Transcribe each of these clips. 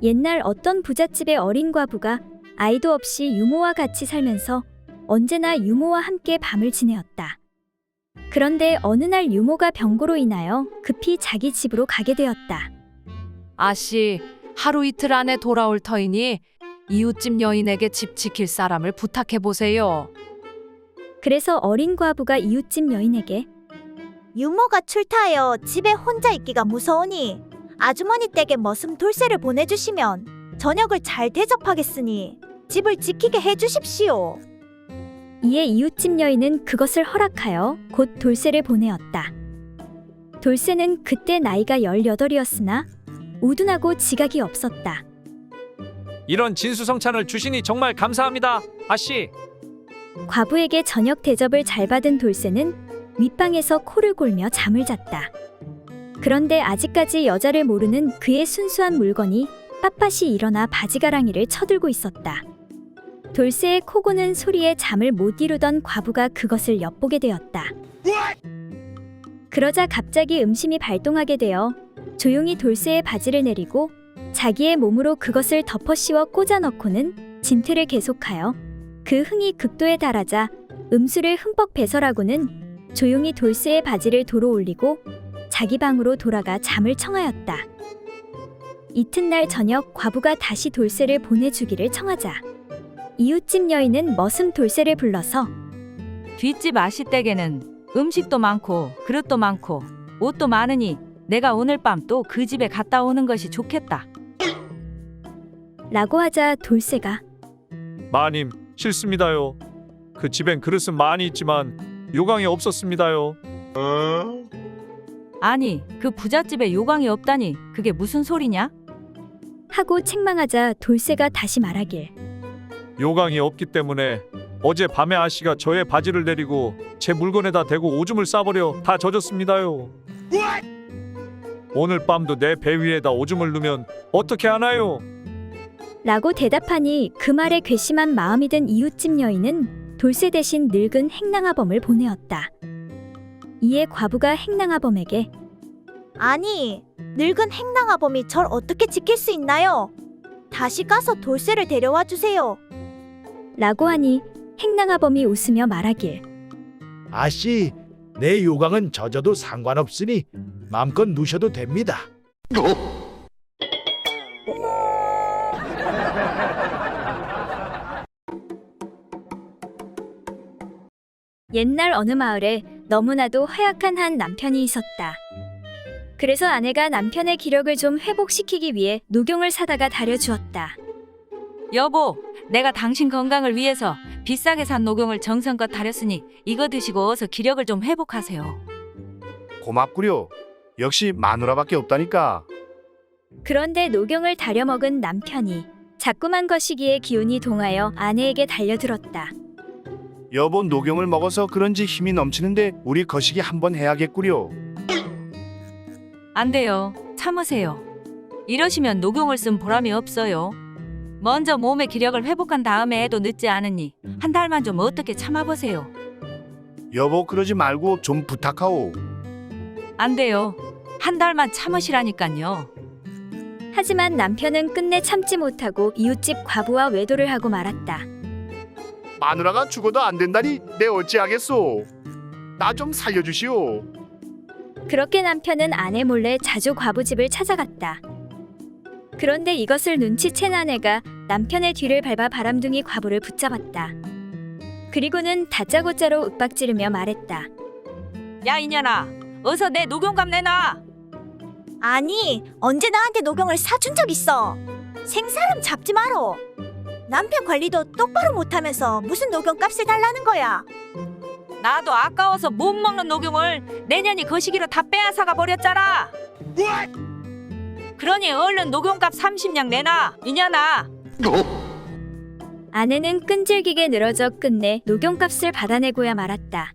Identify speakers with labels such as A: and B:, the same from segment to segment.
A: 옛날 어떤 부잣집의 어린 과부가 아이도 없이 유모와 같이 살면서 언제나 유모와 함께 밤을 지내었다. 그런데 어느 날 유모가 병고로 인하여 급히 자기 집으로 가게 되었다.
B: 아씨, 하루 이틀 안에 돌아올 터이니 이웃집 여인에게 집 지킬 사람을 부탁해 보세요.
A: 그래서 어린 과부가 이웃집 여인에게
C: 유모가 출타하여 집에 혼자 있기가 무서우니 아주머니 댁에 머슴 돌쇠를 보내주시면 저녁을 잘 대접하겠으니 집을 지키게 해주십시오.
A: 이에 이웃집 여인은 그것을 허락하여 곧 돌쇠를 보내었다. 돌쇠는 그때 나이가 18이었으나 우둔하고 지각이 없었다.
D: 이런 진수성찬을 주시니 정말 감사합니다, 아씨.
A: 과부에게 저녁 대접을 잘 받은 돌쇠는 윗방에서 코를 골며 잠을 잤다. 그런데 아직까지 여자를 모르는 그의 순수한 물건이 빳빳이 일어나 바지가랑이를 쳐들고 있었다. 돌쇠의 코 고는 소리에 잠을 못 이루던 과부가 그것을 엿보게 되었다. 그러자 갑자기 음심이 발동하게 되어 조용히 돌쇠의 바지를 내리고 자기의 몸으로 그것을 덮어 씌워 꽂아 넣고는 진퇴를 계속하여 그 흥이 극도에 달하자 음수를 흠뻑 배설하고는 조용히 돌쇠의 바지를 도로 올리고 자기 방으로 돌아가 잠을 청하였다. 이튿날 저녁 과부가 다시 돌쇠를 보내주기를 청하자 이웃집 여인은 머슴 돌쇠를 불러서
E: 뒷집 아씨댁에는 음식도 많고 그릇도 많고 옷도 많으니 내가 오늘 밤 또 그 집에 갔다 오는 것이 좋겠다.
A: 라고 하자 돌쇠가
D: 마님, 싫습니다요. 그 집엔 그릇은 많이 있지만 요강이 없었습니다요.
E: 아니, 그 부잣집에 요강이 없다니 그게 무슨 소리냐?
A: 하고 책망하자 돌쇠가 다시 말하길
D: 요강이 없기 때문에 어제 밤에 아씨가 저의 바지를 내리고 제 물건에다 대고 오줌을 싸버려 다 젖었습니다요. 오늘 밤도 내 배 위에다 오줌을 누면 어떻게 하나요?
A: 라고 대답하니 그 말에 괘씸한 마음이 든 이웃집 여인은 돌쇠 대신 늙은 행랑아범을 보내었다. 이에 과부가 행랑아범에게
C: 아니, 늙은 행랑아범이 절 어떻게 지킬 수 있나요? 다시 가서 돌쇠를 데려와 주세요.
A: 라고 하니 행랑아범이 웃으며 말하길
F: 아씨, 내 요강은 젖어도 상관없으니 마음껏 누셔도 됩니다.
A: 옛날 어느 마을에 너무나도 허약한 한 남편이 있었다. 그래서 아내가 남편의 기력을 좀 회복시키기 위해 녹용을 사다가 다려주었다.
E: 여보, 내가 당신 건강을 위해서 비싸게 산 녹용을 정성껏 다렸으니 이거 드시고 어서 기력을 좀 회복하세요.
G: 고맙구려. 역시 마누라밖에 없다니까.
A: 그런데 녹용을 다려 먹은 남편이 자꾸만 거시기에 기운이 동하여 아내에게 달려들었다.
G: 여보 녹용을 먹어서 그런지 힘이 넘치는데 우리 거시기 한번 해야겠구려.
E: 안 돼요. 참으세요. 이러시면 녹용을 쓴 보람이 없어요. 먼저 몸의 기력을 회복한 다음에 해도 늦지 않으니 한 달만 좀 어떻게 참아보세요.
G: 여보 그러지 말고 좀 부탁하오.
E: 안 돼요. 한 달만 참으시라니깐요.
A: 하지만 남편은 끝내 참지 못하고 이웃집 과부와 외도를 하고 말았다.
G: 마누라가 죽어도 안 된다니 내 어찌하겠소. 나 좀 살려주시오.
A: 그렇게 남편은 아내 몰래 자주 과부 집을 찾아갔다. 그런데 이것을 눈치챈 아내가 남편의 뒤를 밟아 바람둥이 과부를 붙잡았다. 그리고는 다짜고짜로 윽박지르며 말했다.
E: 야 이년아, 어서 내 녹용값 내놔.
C: 아니, 언제 나한테 녹용을 사준 적 있어? 생사람 잡지 마로. 남편 관리도 똑바로 못하면서 무슨 녹용값을 달라는 거야?
E: 나도 아까워서 못 먹는 녹용을 내년이 거시기로 다 빼앗아가 버렸잖아. 그러니 얼른 녹용값 30냥 내놔 이년아.
A: 아내는 끈질기게 늘어져 끝내 녹용값을 받아내고야 말았다.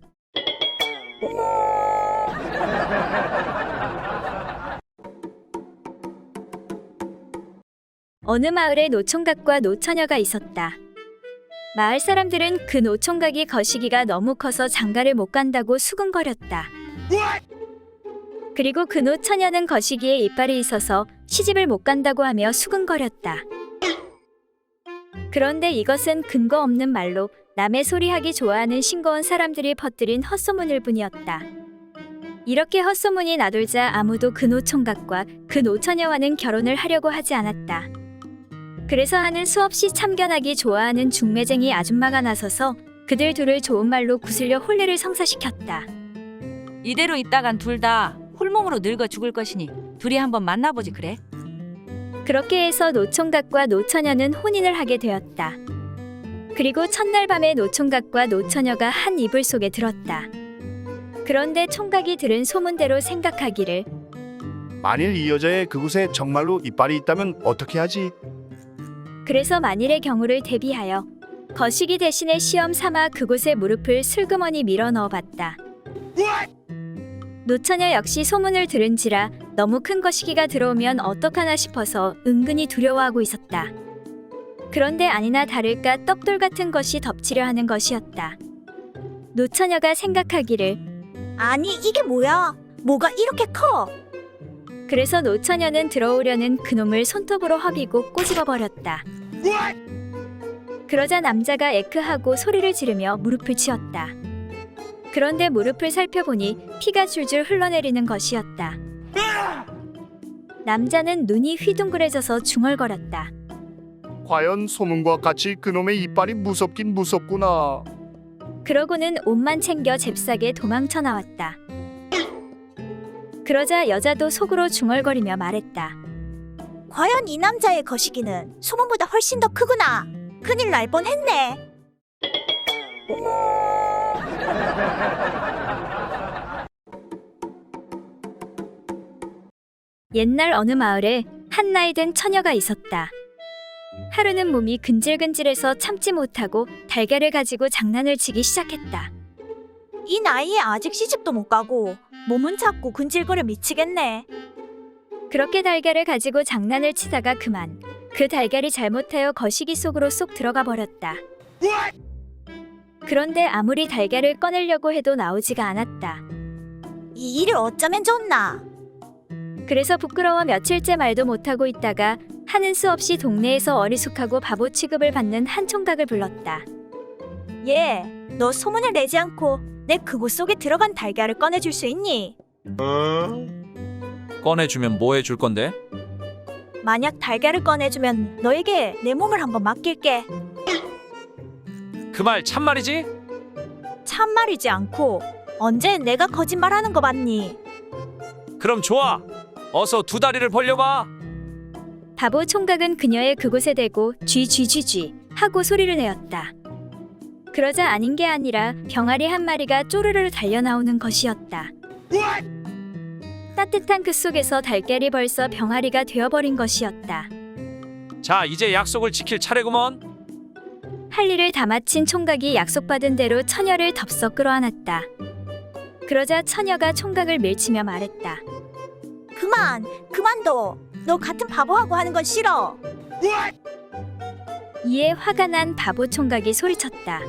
A: 어느 마을에 노총각과 노처녀가 있었다. 마을 사람들은 그 노총각이 거시기가 너무 커서 장가를 못 간다고 수군거렸다. 그리고 그 노처녀는 거시기에 이빨이 있어서 시집을 못 간다고 하며 수근거렸다. 그런데 이것은 근거 없는 말로 남의 소리하기 좋아하는 싱거운 사람들이 퍼뜨린 헛소문일 뿐이었다. 이렇게 헛소문이 나돌자 아무도 그 노총각과 그 노처녀와는 결혼을 하려고 하지 않았다. 그래서 하는 수없이 참견하기 좋아하는 중매쟁이 아줌마가 나서서 그들 둘을 좋은 말로 구슬려 혼례를 성사시켰다.
E: 이대로 있다간 둘 다 홀몸으로 늙어 죽을 것이니 둘이 한번 만나보지 그래.
A: 그렇게 해서 노총각과 노처녀는 혼인을 하게 되었다. 그리고 첫날 밤에 노총각과 노처녀가 한 이불 속에 들었다. 그런데 총각이 들은 소문대로 생각하기를
G: 만일 이 여자의 그곳에 정말로 이빨이 있다면 어떻게 하지?
A: 그래서 만일의 경우를 대비하여 거시기 대신에 시험 삼아 그곳에 무릎을 슬그머니 밀어 넣어봤다. 노처녀 역시 소문을 들은지라 너무 큰 거시기가 들어오면 어떡하나 싶어서 은근히 두려워하고 있었다. 그런데 아니나 다를까 떡돌 같은 것이 덮치려 하는 것이었다. 노처녀가 생각하기를
C: 아니 이게 뭐야? 뭐가 이렇게 커?
A: 그래서 노처녀는 들어오려는 그놈을 손톱으로 허비고 꼬집어 버렸다. 그러자 남자가 에크하고 소리를 지르며 무릎을 치었다. 그런데 무릎을 살펴보니 피가 줄줄 흘러내리는 것이었다. 남자는 눈이 휘둥그레져서 중얼거렸다.
G: 과연 소문과 같이 그놈의 이빨이 무섭긴 무섭구나.
A: 그러고는 옷만 챙겨 잽싸게 도망쳐 나왔다. 그러자 여자도 속으로 중얼거리며 말했다.
C: 과연 이 남자의 거시기는 소문보다 훨씬 더 크구나. 큰일 날 뻔했네.
A: 옛날 어느 마을에 한 나이 든 처녀가 있었다. 하루는 몸이 근질근질해서 참지 못하고 달걀을 가지고 장난을 치기 시작했다.
C: 이 나이에 아직 시집도 못 가고 몸은 작고 근질거려 미치겠네.
A: 그렇게 달걀을 가지고 장난을 치다가 그만 그 달걀이 잘못하여 거시기 속으로 쏙 들어가 버렸다. 그런데 아무리 달걀을 꺼내려고 해도 나오지가 않았다.
C: 이 일을 어쩌면 좋나?
A: 그래서 부끄러워 며칠째 말도 못하고 있다가 하는 수 없이 동네에서 어리숙하고 바보 취급을 받는 한 총각을 불렀다.
C: 예, 너 소문을 내지 않고 내 그곳 속에 들어간 달걀을 꺼내줄 수 있니?
H: 꺼내주면 뭐 해줄 건데?
C: 만약 달걀을 꺼내주면 너에게 내 몸을 한번 맡길게.
H: 그 말 참말이지?
C: 참말이지 않고 언제 내가 거짓말하는 거 봤니?
H: 그럼 좋아. 어서 두 다리를 벌려봐.
A: 바보 총각은 그녀의 그곳에 대고 쥐쥐쥐쥐 하고 소리를 내었다. 그러자 아닌 게 아니라 병아리 한 마리가 쪼르르 달려나오는 것이었다. 따뜻한 그 속에서 달걀이 벌써 병아리가 되어버린 것이었다.
H: 자, 이제 약속을 지킬 차례구먼.
A: 할 일을 다 마친 총각이 약속받은 대로 처녀를 덥석 끌어안았다. 그러자 처녀가 총각을 밀치며 말했다.
C: 그만둬. 너 같은 바보하고 하는 건 싫어.
A: 이에 화가 난 바보 총각이 소리쳤다.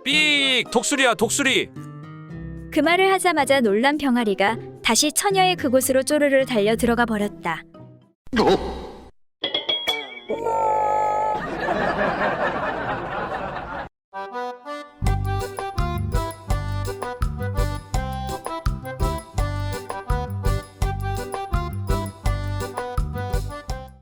H: 삑! 독수리야, 독수리.
A: 그 말을 하자마자 놀란 병아리가 다시 처녀의 그곳으로 쪼르르 달려 들어가 버렸다.